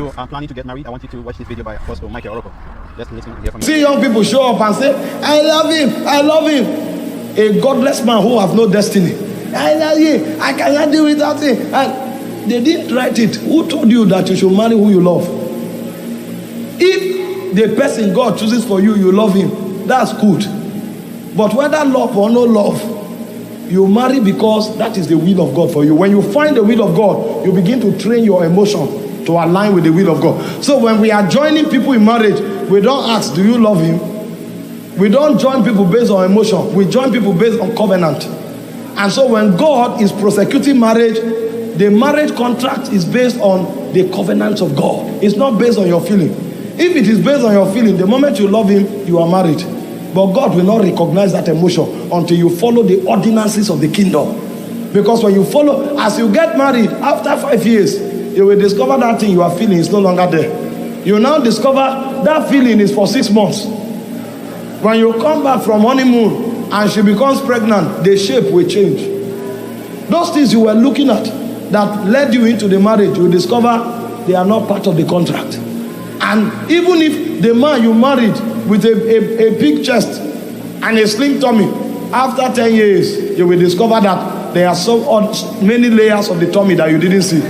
you are planning to get married, I want you to watch this video by Apostle Michael Orokpo. Let's listen and hear from him. See young people show up and say, I love him, I love him. A godless man who have no destiny. I love you, I cannot do without him. And they didn't write it. Who told you that you should marry who you love? If the person God chooses for you, you love him, that's good. But whether love or no love, you marry because that is the will of God for you. When you find the will of God, you begin to train your emotion to align with the will of God. So when we are joining people in marriage, we don't ask, do you love him? We don't join people based on emotion. We join people based on covenant. And so when God is prosecuting marriage, the marriage contract is based on the covenants of God. It's not based on your feeling. If it is based on your feeling, the moment you love him, you are married. But God will not recognize that emotion until you follow the ordinances of the kingdom. Because when you follow, as you get married, after 5 years, you will discover that thing you are feeling is no longer there. You now discover that feeling is for 6 months. When you come back from honeymoon and she becomes pregnant, the shape will change. Those things you were looking at that led you into the marriage, you will discover they are not part of the contract. And even if the man you married with a big chest and a slim tummy, after 10 years, you will discover that there are so many layers of the tummy that you didn't see.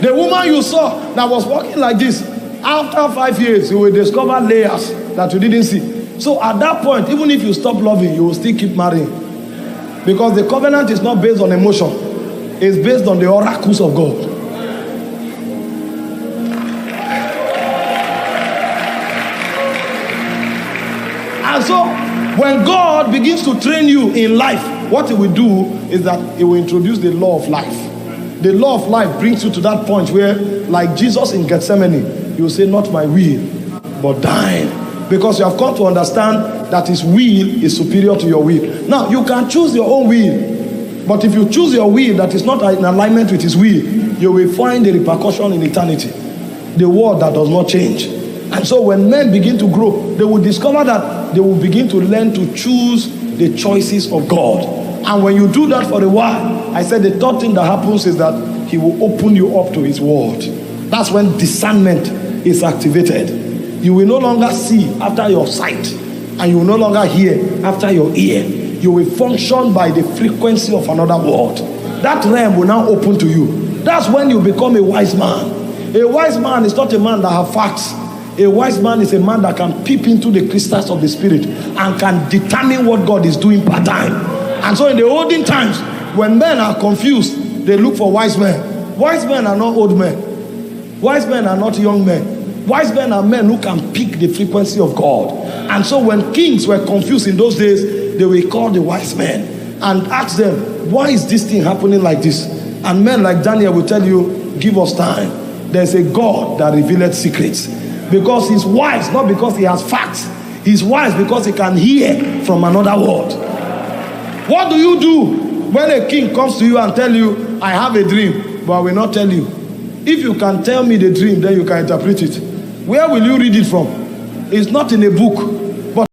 The woman you saw that was walking like this, after 5 years, you will discover layers that you didn't see. So at that point, even if you stop loving, you will still keep marrying. Because the covenant is not based on emotion. It's based on the oracles of God. And so, when God begins to train you in life, what he will do is that he will introduce the law of life. The law of life brings you to that point where, like Jesus in Gethsemane, you will say, not my will, but thine. Because you have come to understand that his will is superior to your will. Now, you can choose your own will. But if you choose your will that is not in alignment with his will, you will find the repercussion in eternity. The word that does not change. And so when men begin to grow, they will discover that they will begin to learn to choose the choices of God. And when you do that for a while, I said the third thing that happens is that he will open you up to his word. That's when discernment is activated. You will no longer see after your sight, and you will no longer hear after your ear. You will function by the frequency of another word. That realm will now open to you. That's when you become a wise man. A wise man is not a man that has facts. A wise man is a man that can peep into the crystals of the spirit and can determine what God is doing per time. And so in the olden times, when men are confused, they look for wise men. Wise men are not old men. Wise men are not young men. Wise men are men who can pick the frequency of God. And so when kings were confused in those days, they will call the wise men and ask them, why is this thing happening like this? And men like Daniel will tell you, give us time. There's a God that revealed secrets. Because he's wise, not because he has facts. He's wise because he can hear from another world. What do you do when a king comes to you and tell you, I have a dream, but I will not tell you? If you can tell me the dream, then you can interpret it. Where will you read it from? It's not in a book.